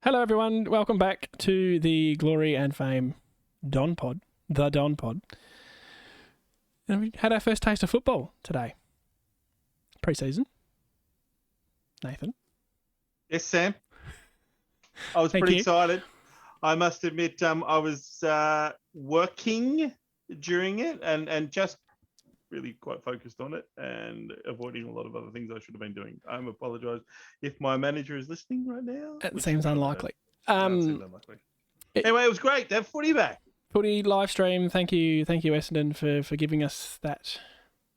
Hello, everyone. Welcome back to the Glory and Fame Don Pod, the Don Pod. And we had our first taste of football today. Pre-season. Nathan. Yes, Sam. I was pretty excited. I must admit, I was working during it and just really quite focused on it and avoiding a lot of other things I should have been doing. I apologise if my manager is listening right now. It seems unlikely. Anyway, it was great to have footy back. Footy live stream. Thank you, Essendon, for giving us that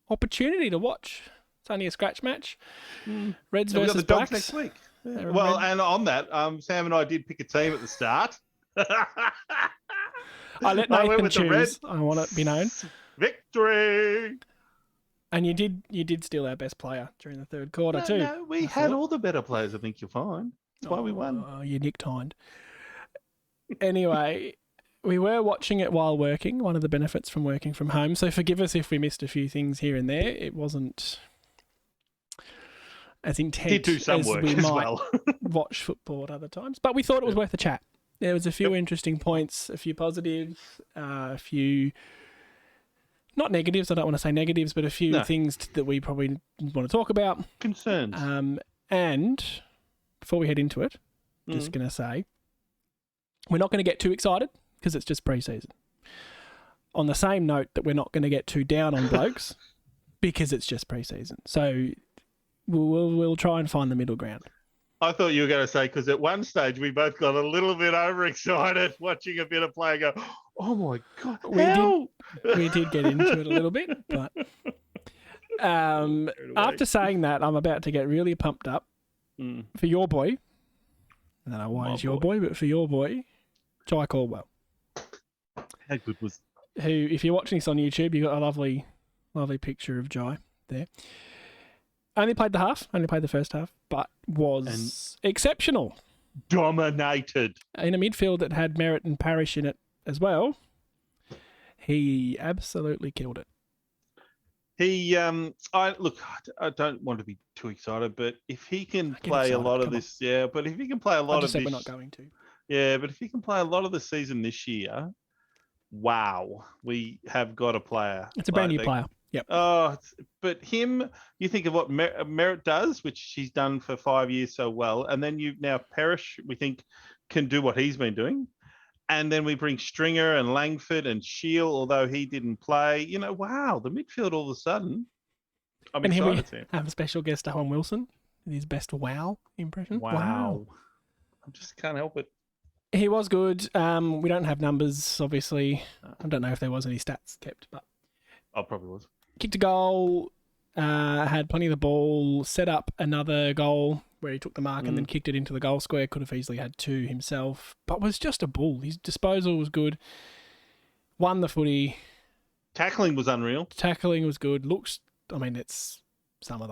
opportunity to watch. It's only a scratch match. Reds versus the Blacks Dogs next week. Yeah. Well, and on that, Sam and I did pick a team at the start. I let Nathan choose. I want it to be known. Victory! And you did steal our best player during the third quarter too. No, we had all the better players. I think you'll find. That's why we won. You nicked Hind. Anyway, we were watching it while working. One of the benefits from working from home. So forgive us if we missed a few things here and there. It wasn't as intense as we might watch football at other times. But we thought it was worth a chat. There was a few interesting points, a few positives, a few not negatives. I don't want to say negatives, but a few things that we probably want to talk about. Concerns. And before we head into it, just going to say, we're not going to get too excited because it's just pre-season. On the same note that we're not going to get too down on blokes because it's just pre-season. So we'll try and find the middle ground. I thought you were going to say, because at one stage we both got a little bit overexcited watching a bit of play go, oh my God, we did get into it a little bit. But after saying that, I'm about to get really pumped up for your boy. I don't know why he's your boy, but for your boy, Jai Caldwell. How good was... Who, if you're watching this on YouTube, you've got a lovely, lovely picture of Jai there. Only played the first half, but was exceptional. Dominated. In a midfield that had Merritt and Parrish in it as well, he absolutely killed it. He, I don't want to be too excited, but if he can play a lot of this, but if he can play a lot of this, we're not going to. Yeah, but if he can play a lot of the season this year, wow, we have got a player. It's a brand new player. Yep. Oh, but him, you think of what Merritt does, which he's done for 5 years so well, and then Parrish, we think, can do what he's been doing. And then we bring Stringer and Langford and Shield, although he didn't play. Wow, the midfield all of a sudden. I'm excited to have a special guest, Owen Wilson, with his best wow impression. Wow. I just can't help it. He was good. We don't have numbers, obviously. I don't know if there was any stats kept, but... Probably was. Kicked a goal, had plenty of the ball, set up another goal where he took the mark and then kicked it into the goal square. Could have easily had two himself, but was just a bull. His disposal was good. Won the footy. Tackling was unreal. Tackling was good. They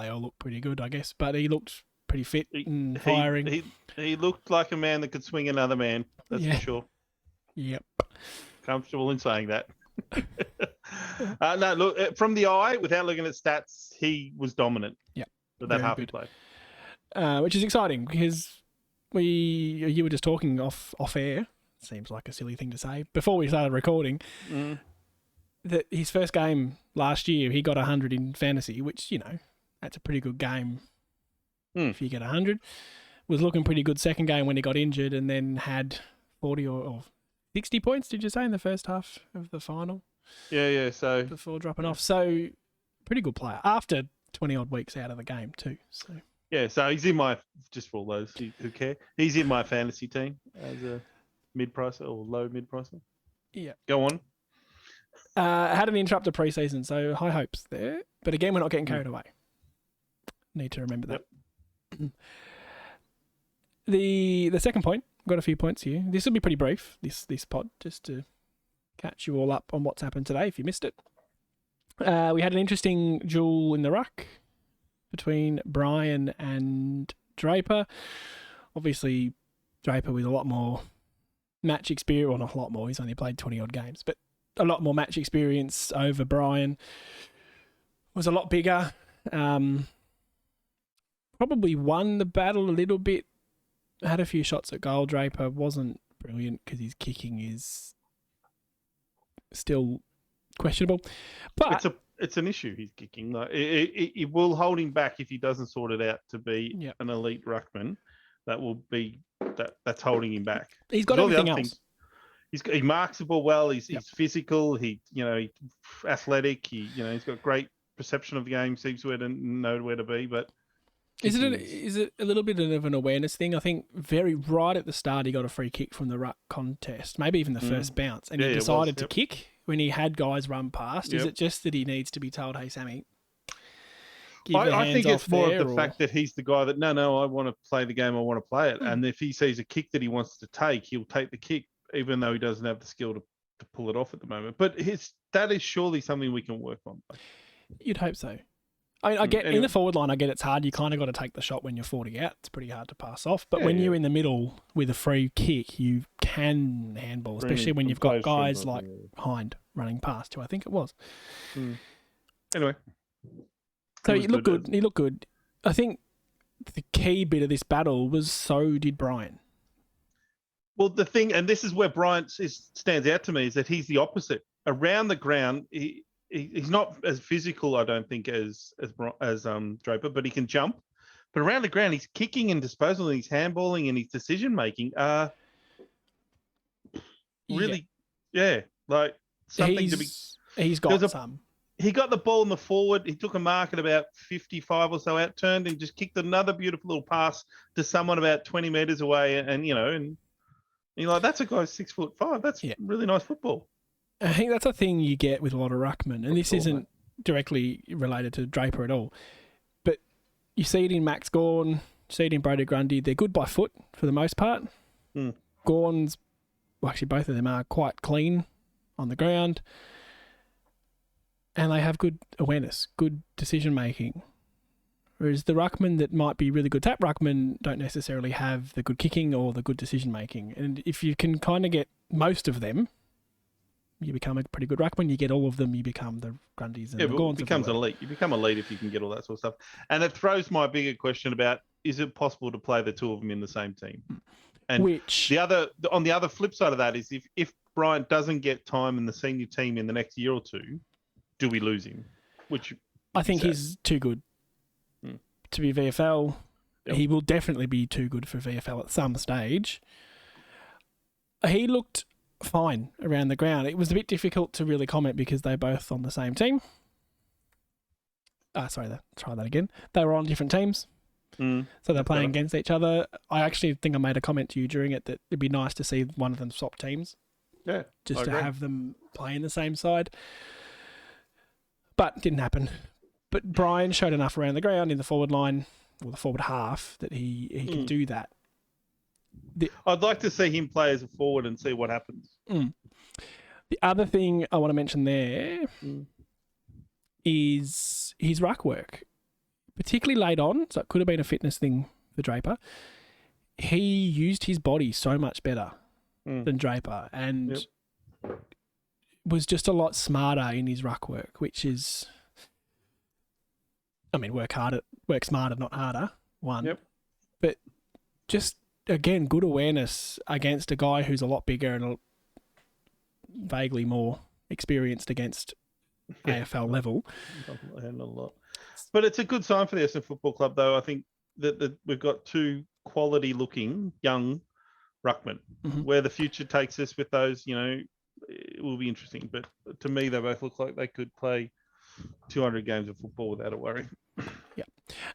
all look pretty good, I guess, but he looked pretty fit and firing. He looked like a man that could swing another man, that's for sure. Yep. Comfortable in saying that. No, look, from the eye, without looking at stats, he was dominant. Yeah, for that half he played, which is exciting because you were just talking off air. Seems like a silly thing to say before we started recording. That his first game last year, he got 100 in fantasy, which that's a pretty good game. If you get 100, was looking pretty good. Second game when he got injured, and then had 40 or 60 points, did you say, in the first half of the final? Yeah. So before dropping off. So pretty good player after 20-odd weeks out of the game too. So yeah, so he's in my, just for all those who care, he's in my fantasy team as a mid-pricer or low mid-pricer. Yeah. Go on. Had an interrupted pre-season, so high hopes there. But again, we're not getting carried away. Need to remember that. Yep. The second point, got a few points here. This will be pretty brief, this pod, just to catch you all up on what's happened today if you missed it. We had an interesting duel in the ruck between Brian and Draper. Obviously, Draper with a lot more match experience, well, not a lot more, he's only played 20-odd games, but a lot more match experience over Brian. Was a lot bigger. Probably won the battle a little bit had a few shots at goal. Draper wasn't brilliant because his kicking is still questionable. But it's an issue. He's kicking. Like it will hold him back if he doesn't sort it out to be an elite ruckman. That will be that's holding him back. He's got everything else. He marks the ball well. He's physical. He's athletic. He's got great perception of the game. Seems to know where to be. But is it a little bit of an awareness thing? I think very right at the start he got a free kick from the ruck contest, maybe even the first bounce, and he decided to kick when he had guys run past. Is it just that he needs to be told, "Hey, Sammy"? I think it's more of the fact that he's the guy that no, I want to play the game. I want to play it, and if he sees a kick that he wants to take, he'll take the kick, even though he doesn't have the skill to pull it off at the moment. But that is surely something we can work on. You'd hope so. I get in the forward line. I get it's hard. You kind of got to take the shot when you're 40 out. It's pretty hard to pass off. But when you're in the middle with a free kick, you can handball, especially when you've got guys like Hind running past, who I think it was. Anyway, so he looked good. He looked good. I think the key bit of this battle was so did Brian. Well, the thing, and this is where Brian stands out to me, is that he's the opposite. Around the ground, he's not as physical, I don't think, as Draper, but he can jump. But around the ground, he's kicking and disposal, and he's handballing, and his decision making are really, like something to be. He's got some. He got the ball in the forward. He took a mark at about 55 or so out, turned and just kicked another beautiful little pass to someone about 20 meters away, and you're like, that's a guy 6'5". That's really nice football. I think that's a thing you get with a lot of ruckmen, and this isn't directly related to Draper at all. But you see it in Max Gawn, you see it in Brodie Grundy. They're good by foot for the most part. Gawn's, actually both of them are quite clean on the ground. And they have good awareness, good decision making. Whereas the ruckmen that might be really good tap ruckmen don't necessarily have the good kicking or the good decision making. And if you can kind of get most of them, you become a pretty good ruckman. You get all of them, you become the Grundys and the Gawns. It becomes elite. You become elite if you can get all that sort of stuff. And it throws my bigger question about, is it possible to play the two of them in the same team? And on the other flip side of that is if Bryant doesn't get time in the senior team in the next year or two, do we lose him? Which I think he's too good to be VFL. Yep. He will definitely be too good for VFL at some stage. He looked fine around the ground. It was a bit difficult to really comment because they're both on the same team. Try that again. They were on different teams. So they're playing against each other. I actually think I made a comment to you during it that it'd be nice to see one of them swap teams. Yeah. Just to have them play in the same side. But it didn't happen. But Brian showed enough around the ground in the forward line, or the forward half, that he can do that. I'd like to see him play as a forward and see what happens. The other thing I want to mention there is his ruck work, particularly late on. So it could have been a fitness thing for Draper. He used his body so much better than Draper, and was just a lot smarter in his ruck work, which is, work smarter, not harder. But just again, good awareness against a guy who's a lot bigger and vaguely more experienced against AFL level. A lot. But it's a good sign for the Essendon Football Club, though. I think that we've got two quality-looking young ruckmen. Where the future takes us with those, it will be interesting. But to me, they both look like they could play 200 games of football without a worry. Yeah.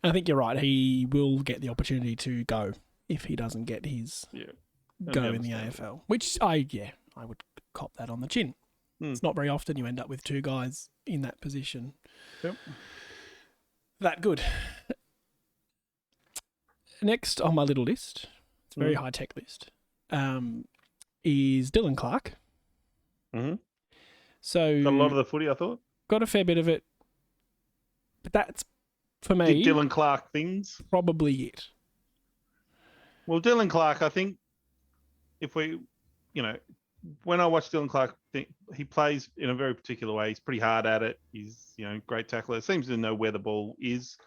And I think you're right. He will get the opportunity to go if he doesn't get his go in the AFL, which I would cop that on the chin. It's not very often you end up with two guys in that position. That good. Next on my little list, it's a very high-tech list, is Dylan Clark. So got a lot of the footy, I thought. Got a fair bit of it. But that's, for me, Dylan Clark things. Probably it. Well, Dylan Clark, I think if we, when I watch Dylan Clark, he plays in a very particular way. He's pretty hard at it. He's, great tackler. Seems to know where the ball is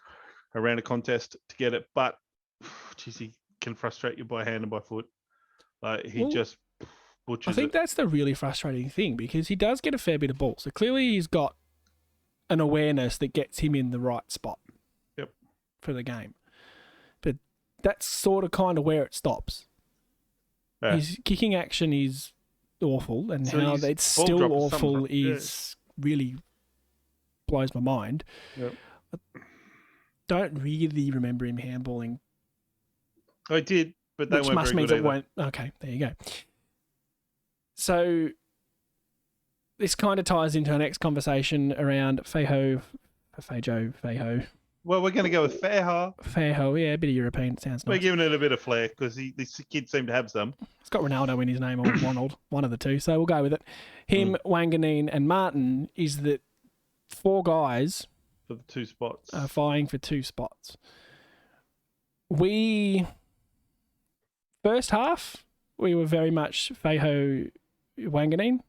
around a contest to get it. But, geez, can frustrate you by hand and by foot. Like he Well, just I butchers think it. that's the really frustrating thing because he does get a fair bit of ball. So clearly he's got an awareness that gets him in the right spot for the game. But that's sort of kind of where it stops. Yeah. His kicking action is awful, and So how his it's ball still drop is awful something. Yeah. is really blows my mind. Yep. I don't really remember him handballing, I did, but they which weren't must very mean good it either. won't. Okay, there you go. So this kind of ties into our next conversation around Fejo. Well, we're going to go with Fairha. Fejo, yeah, a bit of European. Sounds We're nice. giving it a bit of flair because this kid seemed to have some. It's got Ronaldo in his name or Ronald, one of the two. So we'll go with it. Him, Wanganeen, and Martin is that 4 guys For the 2 spots. are vying for 2 spots. First half, we were very much Fejo Wanganeen.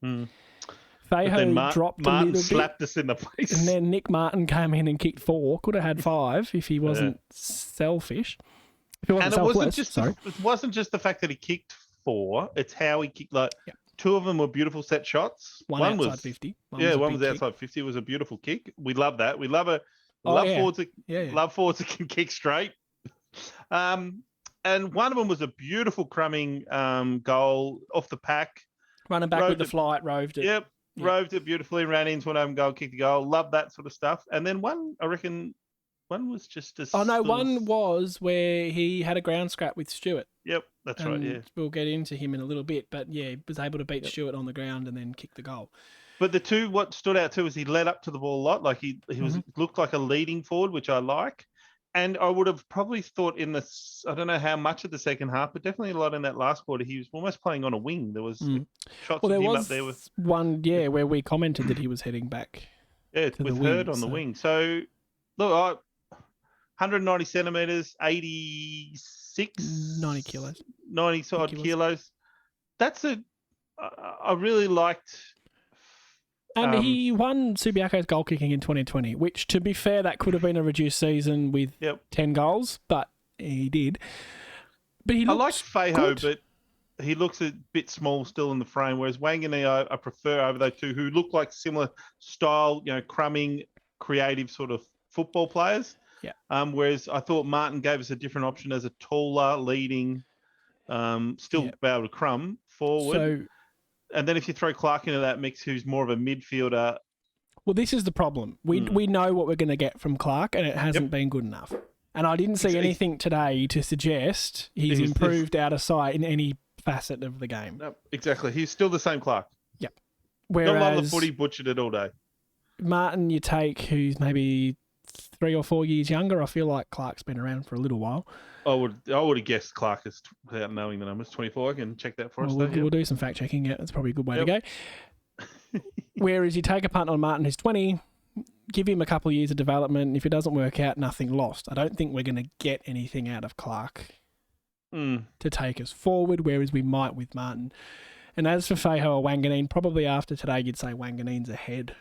But then Fejo dropped Martin a little slapped us in the face. and then Nick Martin came in and kicked 4. Could have had 5 if he wasn't selfish. If he wasn't And selfless, it wasn't just the fact that he kicked 4, it's how he kicked. Like 2 of them were beautiful set shots. One outside was 50. One was outside 50. It was a beautiful kick. We love that. We love forwards that can kick straight. And one of them was a beautiful crumbing goal off the pack. Running back with the flight, roved it. Yep. Roved it beautifully, ran into an open goal, kicked the goal. Love that sort of stuff. And then one, I reckon, one was just a... one was where he had a ground scrap with Stewart. Yep, that's right, yeah. We'll get into him in a little bit, but yeah, he was able to beat Stewart on the ground and then kick the goal. But the 2, what stood out too, was he led up to the ball a lot. Like he looked like a leading forward, which I like. And I would have probably thought I don't know how much of the second half, but definitely a lot in that last quarter, he was almost playing on a wing. There was shots of him up there with... one, where we commented that he was heading back to with the Hurd wing, on the wing. So, look, 190 centimetres, 90 kilos. 90 odd kilos. That's I really liked... And he won Subiaco's goal kicking in 2020, which, to be fair, that could have been a reduced season with 10 goals, but he did. But he looks I like Fejo, but he looks a bit small still in the frame, whereas Wanganeen I prefer over those 2 who look like similar style, crumbing, creative sort of football players. Yeah. Whereas I thought Martin gave us a different option as a taller, leading, still be able to crumb forward. And then if you throw Clark into that mix, who's more of a midfielder. Well, this is the problem. We know what we're going to get from Clark, and it hasn't been good enough. And I didn't see anything today to suggest he's improved out of sight in any facet of the game. No, exactly. He's still the same Clark. Yep. Whereas don't love the footy, butchered it all day. Martin, you take, who's maybe 3 or 4 years younger. I feel like Clark's been around for a little while. I would have guessed Clark is, without knowing the numbers, 24. I can check that for us. We'll do some fact checking. Yeah, that's probably a good way to go. Whereas you take a punt on Martin, who's 20, give him a couple of years of development. If it doesn't work out, nothing lost. I don't think we're going to get anything out of Clark to take us forward, whereas we might with Martin. And as for Fejo or Wanganeen, probably after today, you'd say Wanganeen's ahead.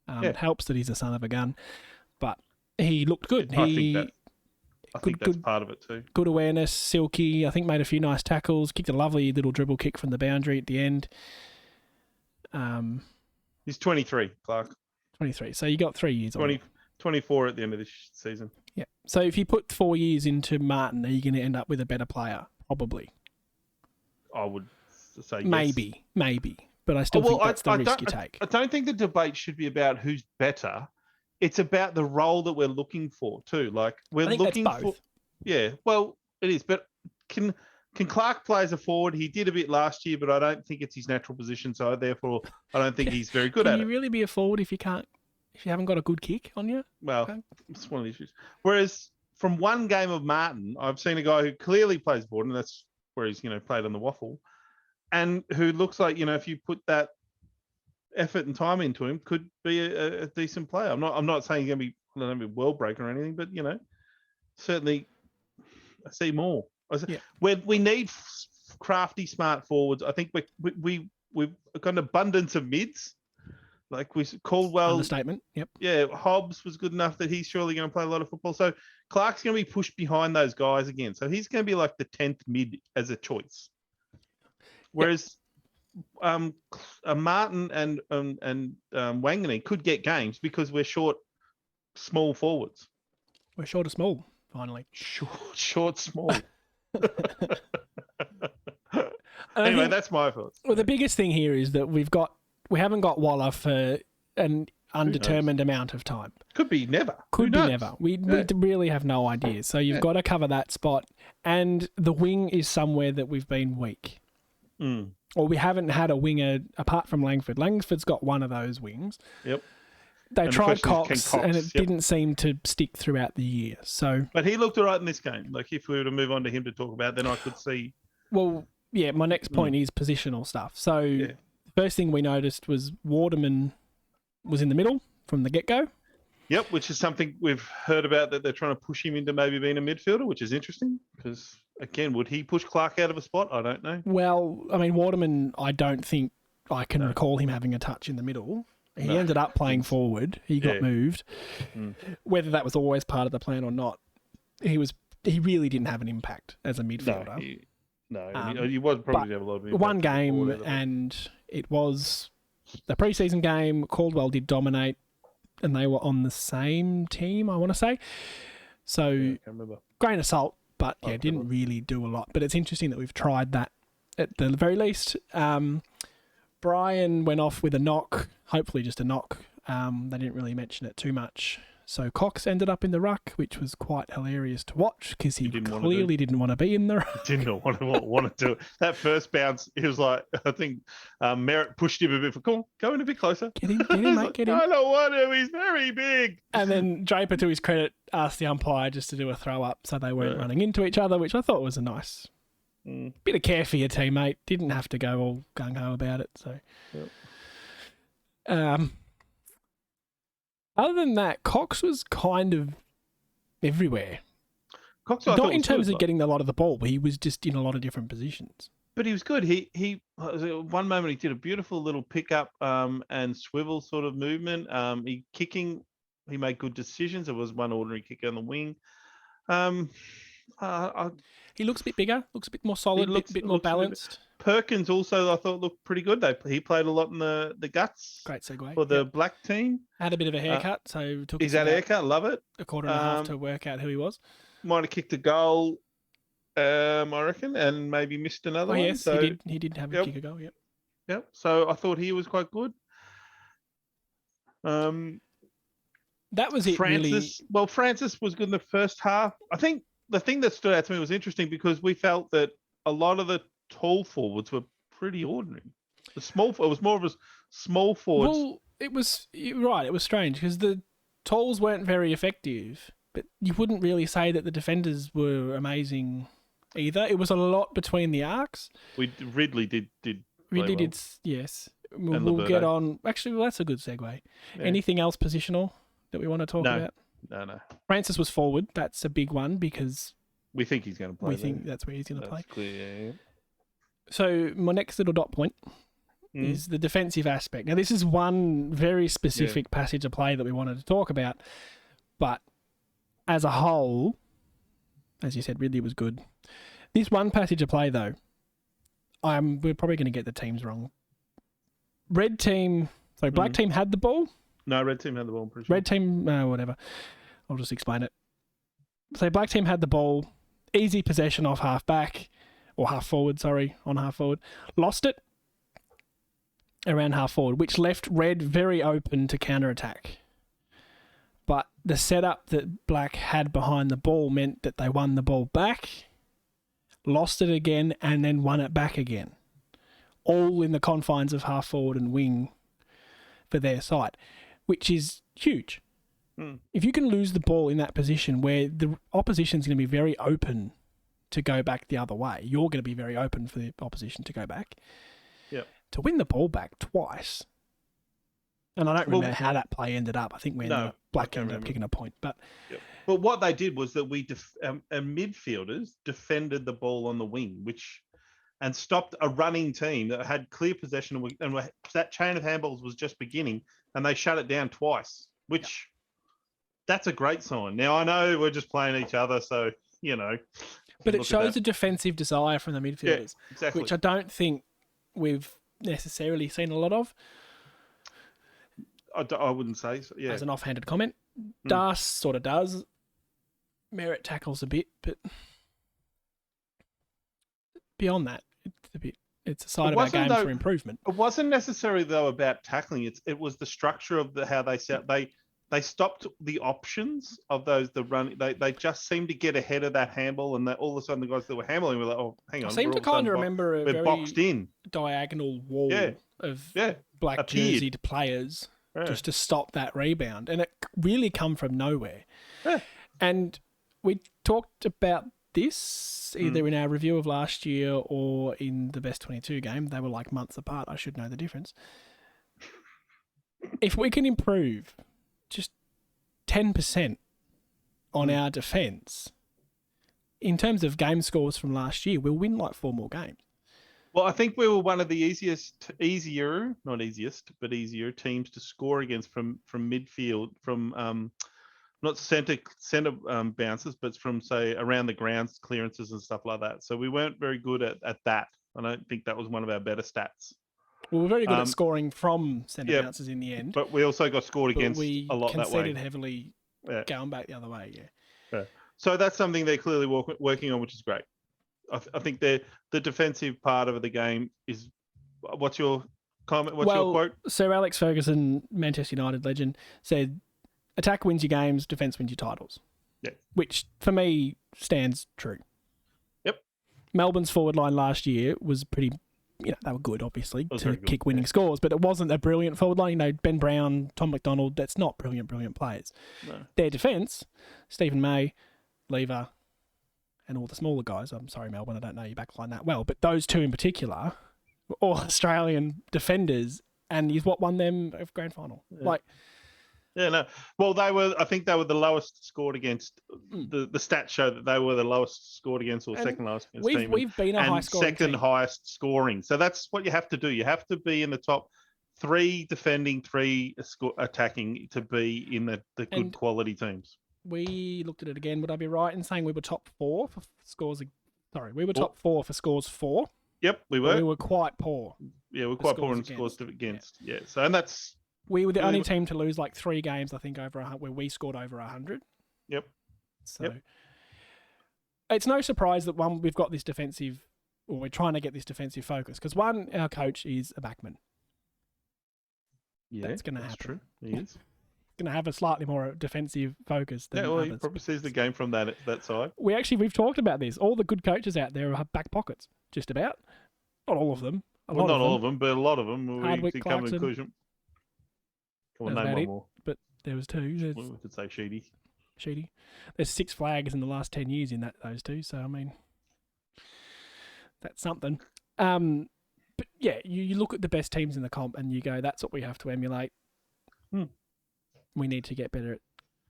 It helps that he's a son of a gun, but he looked good. I think that's part of it too. Good awareness, silky. I think made a few nice tackles. Kicked a lovely little dribble kick from the boundary at the end. He's 23, Clark. 23. So you got 3 years on 24 at the end of this season. Yeah. So if you put 4 years into Martin, are you going to end up with a better player? Probably. I would say yes. Maybe. But I still think that's the risk you take. I don't think the debate should be about who's better. It's about the role that we're looking for too. Like we're looking that's for. both. Yeah, well, it is. But can Clark play as a forward? He did a bit last year, but I don't think it's his natural position. So therefore, I don't think he's very good at it. Can you really be a forward if you haven't got a good kick on you? Well, it's one of the issues. Whereas from one game of Martin, I've seen a guy who clearly plays forward, and that's where he's played on the waffle, and who looks like if you put that effort and time into him, could be a decent player. I'm not saying he's going to be world breaker or anything, but certainly I see more. We need crafty, smart forwards. I think we've got an abundance of mids. like Caldwell. Understatement. Yep. Yeah, Hobbs was good enough that he's surely going to play a lot of football. So Clark's going to be pushed behind those guys again. So he's going to be like the 10th mid as a choice. Whereas Martin and Wanganeen could get games because we're short, small forwards. We're short of small, finally. Short, small. Anyway, that's my thoughts. Well, the biggest thing here is that we haven't got Waller for an undetermined amount of time. Could be never. Could be never. We really have no idea. So you've got to cover that spot. And the wing is somewhere that we've been weak. Or we haven't had a winger apart from Langford. Langford's got one of those wings. Yep. They tried Cox, and it didn't seem to stick throughout the year. So, but he looked all right in this game. Like if we were to move on to him to talk about, then I could see. Well, yeah, my next point is positional stuff. So the first thing we noticed was Waterman was in the middle from the get-go. Yep, which is something we've heard about, that they're trying to push him into maybe being a midfielder, which is interesting because, again, would he push Clark out of a spot? I don't know. Well, I mean, Waterman, I don't think I can recall him having a touch in the middle. He ended up playing forward. He got moved. Whether that was always part of the plan or not, he really didn't have an impact as a midfielder. He was probably have a lot of impact. One game, and it was the preseason game. Caldwell did dominate, and they were on the same team, I want to say. So, I can't remember. Grain of salt, but didn't really do a lot. But it's interesting that we've tried that at the very least. Brian went off with a knock, hopefully just a knock. They didn't really mention it too much. So Cox ended up in the ruck, which was quite hilarious to watch because he clearly didn't want to be in the ruck. Didn't want to do it. That first bounce, he was like, I think Merritt pushed him a bit. Come on, go in a bit closer. Get him, mate, get him. I don't want to. He's very big. And then Draper, to his credit, asked the umpire just to do a throw up so they weren't running into each other, which I thought was a nice bit of care for your teammate. Didn't have to go all gung-ho about it. So, other than that, Cox was kind of everywhere. Cox, not in terms of getting a lot of the ball, but he was just in a lot of different positions. But he was good. He one moment he did a beautiful little pickup and swivel sort of movement. He made good decisions. There was one ordinary kick on the wing. He looks a bit bigger, looks a bit more solid, a bit more balanced. Perkins also, I thought, looked pretty good. He played a lot in the guts. Great segue. For the black team. Had a bit of a haircut, so took he's had a haircut, love it. A quarter and a half to work out who he was. Might have kicked a goal, I reckon, and maybe missed another one. Yes, so, he did have a kick a goal, Yep. So I thought he was quite good. That was it, really. Well, Francis was good in the first half. I think the thing that stood out to me was interesting because we felt that a lot of the tall forwards were pretty ordinary. It was more of a small forwards. Well, you're right. It was strange because the talls weren't very effective, but you wouldn't really say that the defenders were amazing either. It was a lot between the arcs. Ridley did. Ridley did, yes. We'll get on. Actually, well, that's a good segue. Yeah. Anything else positional that we want to talk about? No. Francis was forward. That's a big one because we think he's going to play. We think that's where he's going to play. Clear, yeah. So my next little dot point is the defensive aspect. Now, this is one very specific passage of play that we wanted to talk about, but as a whole, as you said, Ridley was good. This one passage of play, though, we're probably going to get the teams wrong. Black team had the ball. No, red team had the ball. I'm pretty sure. Red team, whatever. I'll just explain it. So black team had the ball, easy possession off half back, or half forward, on half forward. Lost it around half forward, which left red very open to counter-attack. But the setup that black had behind the ball meant that they won the ball back, lost it again, and then won it back again. All in the confines of half forward and wing for their side, which is huge. If you can lose the ball in that position where the opposition's going to be very open to go back the other way, you're going to be very open for the opposition to go back. Yep. To win the ball back twice, and I don't remember how that play ended up. I think black ended up kicking a point. But what they did was that midfielders defended the ball on the wing, which and stopped a running team that had clear possession, and that chain of handballs was just beginning, and they shut it down twice, which that's a great sign. Now, I know we're just playing each other, so, you know. But it shows a defensive desire from the midfielders, exactly. which I don't think we've necessarily seen a lot of. I wouldn't say so, As an offhanded comment. Das sort of does. Merritt tackles a bit, but beyond that, it's a side of our game for improvement. It wasn't necessarily, though, about tackling. It was the structure of how they set. They stopped the options of the run. They just seemed to get ahead of that handball, and all of a sudden the guys that were handballing were like, "Oh, hang on." I seem to kind of remember a very boxed in diagonal wall of black appeared. jerseyed players just to stop that rebound, and it really come from nowhere. Yeah. And we talked about this either in our review of last year or in the Best 22 game. They were like months apart. I should know the difference. If we can improve just 10% on our defence, in terms of game scores from last year, we'll win like 4 more games. Well, I think we were one of the easier teams to score against from midfield, from not centre bounces, but from, say, around the grounds clearances and stuff like that. So we weren't very good at that. I don't think that was one of our better stats. We were very good at scoring from centre bounces in the end. But we also got scored against a lot that way. We conceded heavily going back the other way, yeah. So that's something they're clearly working on, which is great. I think the defensive part of the game is... What's your comment? What's your quote? Sir Alex Ferguson, Manchester United legend, said, attack wins your games, defence wins your titles. Yeah. Which, for me, stands true. Yep. Melbourne's forward line last year was pretty... they were good, obviously, to kick winning scores, but it wasn't a brilliant forward line. Ben Brown, Tom McDonald, that's not brilliant players. No. Their defence, Stephen May, Lever, and all the smaller guys. I'm sorry, Melbourne, I don't know your backline that well, but those two in particular were all Australian defenders, and is what won them a grand final. Well, I think they were the lowest scored against. The stats show that they were the lowest scored against, or second lowest against team. We've been a high scoring second team. Highest scoring. So that's what you have to do. You have to be in the top 3 defending, 3 attacking to be in the good quality teams. We looked at it again. Would I be right in saying we were top 4 for scores? Sorry, we were top 4 for scores for. Yep, we were. We were quite poor. Yeah, we were quite poor in scores against. Yeah. So, and that's... We were the only team to lose like 3 games, I think, where we scored over 100. Yep. So it's no surprise that we've got this defensive, or we're trying to get this defensive focus, because our coach is a backman. Yeah, that's going to happen. True. He is going to have a slightly more defensive focus than others. He probably sees the game from that side. We've talked about this. All the good coaches out there have back pockets, just about. Not all of them. Not all of them, but a lot of them. Hardwick, we come to Clarkson. Conclusion. Come on, name one more. But there was 2. We could say Sheedy. There's 6 flags in the last 10 years in those 2. So, I mean, that's something. But yeah, you look at the best teams in the comp and you go, that's what we have to emulate. We need to get better at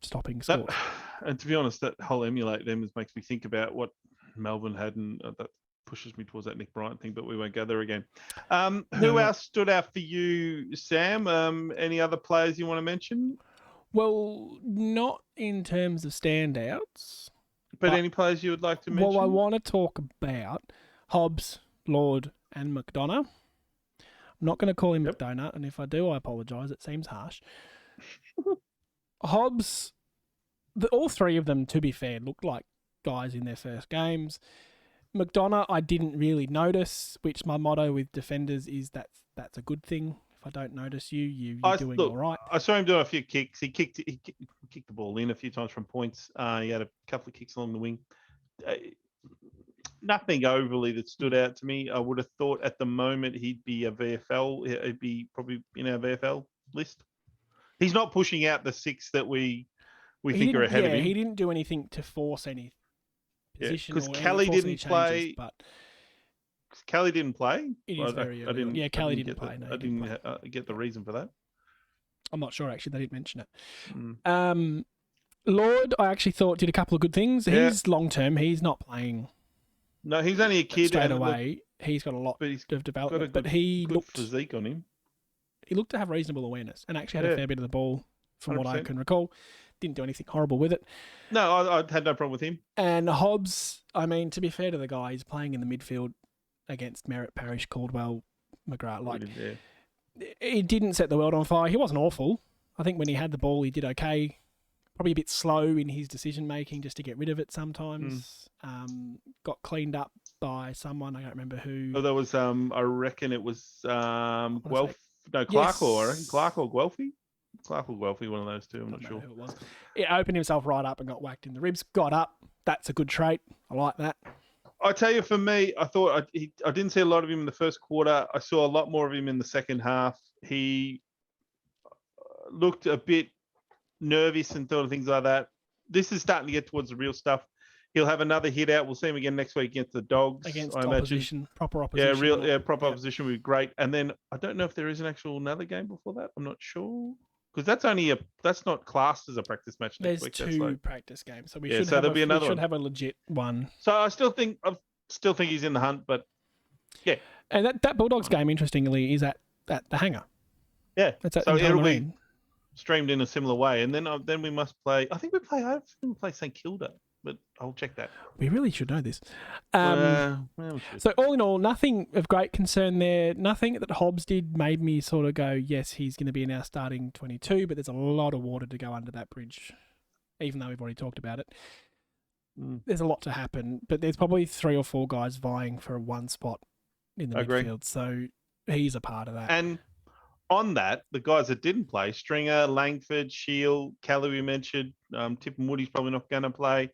stopping scores. And to be honest, that whole emulate them makes me think about what Melbourne had, and that pushes me towards that Nick Bryant thing, but we won't go there again. Who else stood out for you, Sam? Any other players you want to mention? Well, not in terms of standouts. But any players you would like to mention? Well, I want to talk about Hobbs, Lord, and McDonough. I'm not going to call him McDonough, and if I do, I apologise. It seems harsh. Hobbs, all 3 of them, to be fair, looked like guys in their first games. McDonough, I didn't really notice, which my motto with defenders is that's a good thing. If I don't notice you're doing all right. I saw him do a few kicks. He kicked the ball in a few times from points. He had a couple of kicks along the wing. Nothing overly that stood out to me. I would have thought at the moment he'd be a VFL. He'd be probably in our VFL list. He's not pushing out the 6 that we think are ahead of him. He didn't do anything to force any position. Because Kelly didn't play. But Kelly didn't play. It is very early. Kelly didn't play. I didn't get the reason for that. I'm not sure, actually. They didn't mention it. Lord, I actually thought did a couple of good things. He's long-term. He's not playing... No, he's only a kid. Straight away. he's got a lot But he's of development. got a But he good looked physique on him. to have reasonable awareness and actually had a Yeah. fair bit of the ball from what I 100%. can recall. Didn't do anything horrible with it. No, I had no problem with him. And Hobbs, I mean, to be fair to the guy, he's playing in the midfield against Merritt, Parrish, Caldwell, McGrath. Like, he didn't set the world on fire. He wasn't awful. I think when he had the ball, he did okay. Probably a bit slow in his decision making just to get rid of it sometimes. Got cleaned up by someone. I don't remember who. Oh, there was I reckon it was Clark Yes. Clark or Guelphy. Clark or Guelphy, one of those two. I'm not sure. Who it was. It opened himself right up and got whacked in the ribs. Got up. That's a good trait. I like that. I tell you, for me, I thought I didn't see a lot of him in the first quarter. I saw a lot more of him in the second half. He looked a bit nervous and sort of things like that. This is starting to get towards the real stuff. He'll have another hit out. We'll see him again next week against the Dogs. Against I opposition, imagine. proper opposition. Proper opposition would be great. And then I don't know if there is another game before that. I'm not sure. Because that's not classed as a practice match next week. There's two practice games, so we Yeah, should so have there'll be another should one. have a legit one. So I still think he's in the hunt, but yeah. And that Bulldogs game, interestingly, is at the Hangar. Yeah. That's at so it'll be Marine. streamed in a similar way, and then we must play. I think we play St Kilda, but I'll check that. We really should know this. We should. So all in all, nothing of great concern there. Nothing that Hobbs did made me sort of go, yes, he's going to be in our starting 22, but there's a lot of water to go under that bridge, even though we've already talked about it. There's a lot to happen, but there's probably 3 or 4 guys vying for one spot in the midfield, so he's a part of that. And on that, the guys that didn't play, Stringer, Langford, Shield, Kelly we mentioned, Tip and Woody's probably not going to play.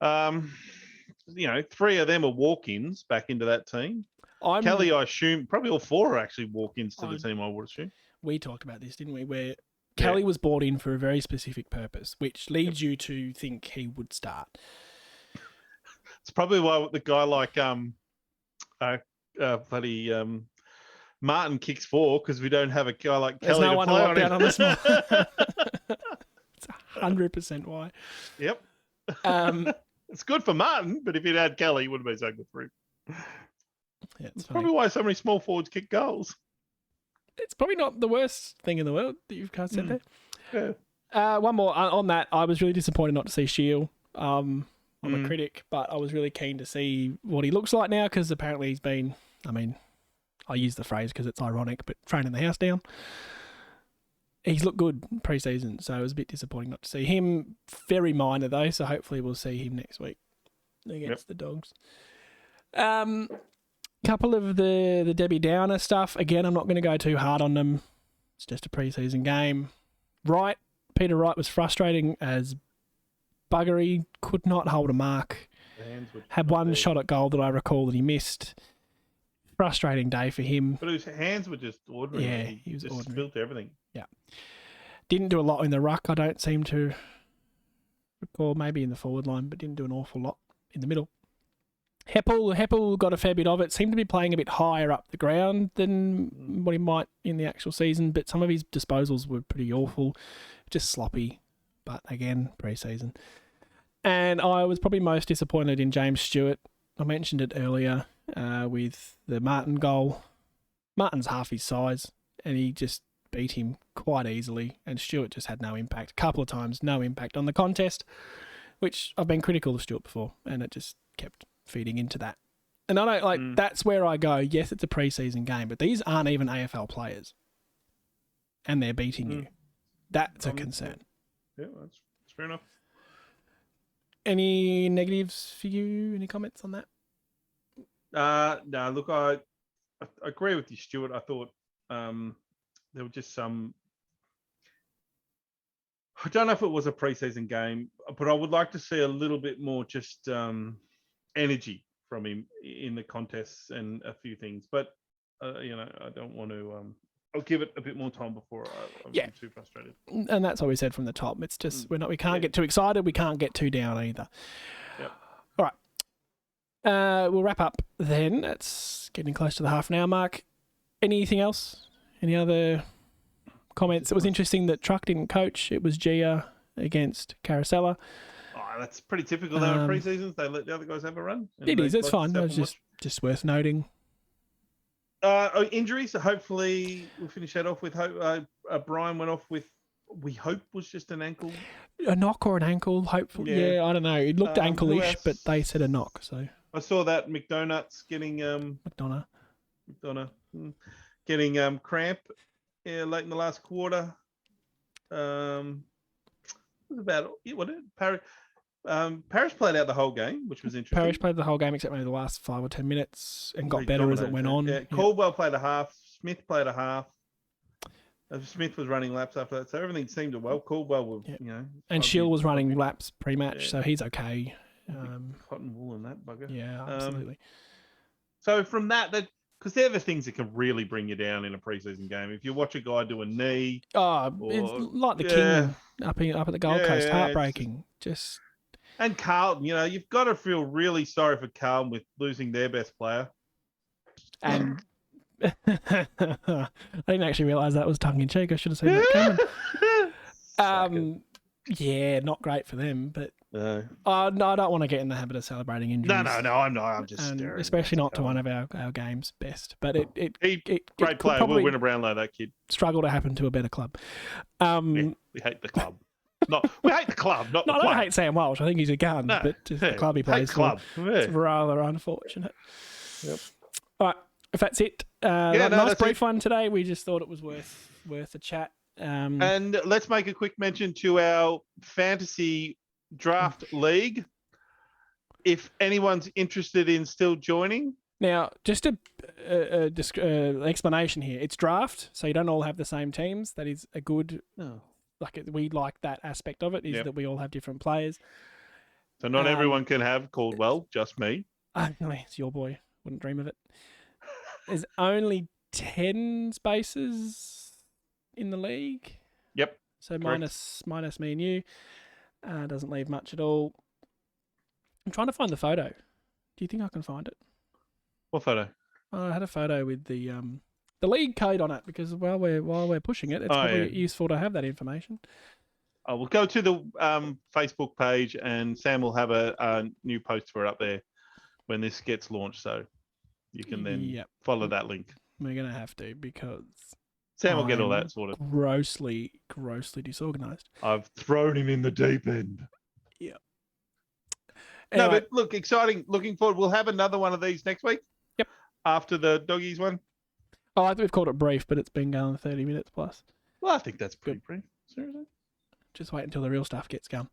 3 of them are walk-ins back into that team. Kelly, I assume, probably all 4 are actually walk-ins to the team, I would assume. We talked about this, didn't we? Where Kelly was brought in for a very specific purpose, which leads you to think he would start. It's probably why the guy like Martin kicks 4 because we don't have a guy like Kelly to play on him. On the small. It's 100% why. Yep. It's good for Martin, but if he'd had Kelly, he would have been so good for him. Yeah, it's probably why so many small forwards kick goals. It's probably not the worst thing in the world that you've kind of said there. Yeah. One more on that. I was really disappointed not to see Shield. I'm a critic, but I was really keen to see what he looks like now because apparently he's been, I use the phrase because it's ironic, but training the house down. He's looked good pre-season, so it was a bit disappointing not to see him. Very minor though, so hopefully we'll see him next week against the Dogs. Couple of the Debbie Downer stuff. Again, I'm not going to go too hard on them. It's just a pre-season game. Peter Wright was frustrating as buggery. Could not hold a mark. Had one shot at goal that I recall that he missed. Frustrating day for him. But his hands were just ordinary. Yeah, he was just ordinary. Spilled everything. Yeah. Didn't do a lot in the ruck, I don't seem to recall. Maybe in the forward line, but didn't do an awful lot in the middle. Heppel got a fair bit of it. Seemed to be playing a bit higher up the ground than what he might in the actual season, but some of his disposals were pretty awful. Just sloppy, but again, pre-season. And I was probably most disappointed in James Stewart. I mentioned it earlier with the Martin goal. Martin's half his size, and he just beat him quite easily, and Stewart just had no impact. A couple of times, no impact on the contest, which I've been critical of Stewart before, and it just kept feeding into that. And I don't that's where I go, yes, it's a pre-season game, but these aren't even AFL players, and they're beating you. That's a concern. Yeah, that's fair enough. Any negatives for you? Any comments on that? No, look, I agree with you, Stuart. I thought there were just some. I don't know if it was a preseason game, but I would like to see a little bit more just energy from him in the contests and a few things. But I don't want to. I'll give it a bit more time before I'm too frustrated. And that's what we said from the top. It's just we can't get too excited. We can't get too down either. Yep. All right. We'll wrap up then. It's getting close to the half an hour mark. Anything else? Any other comments? It was interesting that Truck didn't coach. It was Gia against Carosella. Oh, that's pretty typical though in pre-seasons. They let the other guys have a run. It is. It's fine. I was just just worth noting. Injuries. So hopefully we'll finish that off with hope. Brian went off with, we hope was just an ankle. A knock or an ankle, hopefully. Yeah, I don't know. It looked Who ankle-ish, else? but they said a knock. So I saw that McDonald's getting McDonough. getting cramp late in the last quarter. What about Paris? Paris played out the whole game, which was interesting. Parrish played the whole game except maybe the last 5 or 10 minutes and got better as it went on. Yeah. Caldwell played a half. Smith played a half. Smith was running laps after that, so everything seemed well. Caldwell was, and Shield was running laps pre-match, so he's okay. Cotton wool and that bugger. Yeah, absolutely. So from that, because they're the things that can really bring you down in a preseason game. If you watch a guy do a knee, it's like the King up at the Gold Coast, heartbreaking. And Carlton, you've got to feel really sorry for Carlton with losing their best player. And I didn't actually realise that was tongue in cheek. I should have seen that coming. Yeah, not great for them, but no, I don't want to get in the habit of celebrating injuries. No, I'm not. I'm just staring. Especially not to one of our game's best. But great player. We'll win a Brownlow, that kid. Struggle to happen to a better club. We hate the club. We hate the club, not the player. player. I don't hate Sam Walsh. I think he's a gun, but just the club he plays for. It's rather unfortunate. Yep. All right, if that's it. Nice brief one today. We just thought it was worth a chat. And let's make a quick mention to our fantasy draft league. If anyone's interested in still joining. Now, just an explanation here. It's draft, so you don't all have the same teams. That is a good... we like that aspect of it, is that we all have different players. So not everyone can have Caldwell, just me. It's your boy. Wouldn't dream of it. There's only 10 spaces in the league. Yep. So minus me and you. Doesn't leave much at all. I'm trying to find the photo. Do you think I can find it? What photo? I had a photo with the league code on it, because while we're pushing it, it's probably useful to have that information. We'll go to the Facebook page, and Sam will have a new post for it up there when this gets launched, so you can then follow that link. We're going to have to, because Sam will get all that sorted. Grossly disorganised. I've thrown him in the deep end. Yeah. Anyway. No, but look, exciting. Looking forward. We'll have another one of these next week. Yep. After the doggies one. I think we've called it brief, but it's been going 30 minutes plus. Well, I think that's pretty brief. Seriously. Just wait until the real stuff gets going.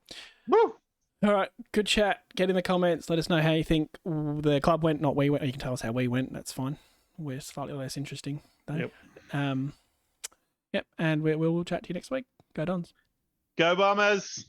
Woo! All right, good chat. Get in the comments. Let us know how you think the club went, not we went. You can tell us how we went. That's fine. We're slightly less interesting, though. Yep. Yep, and we'll chat to you next week. Go Dons. Go Bombers!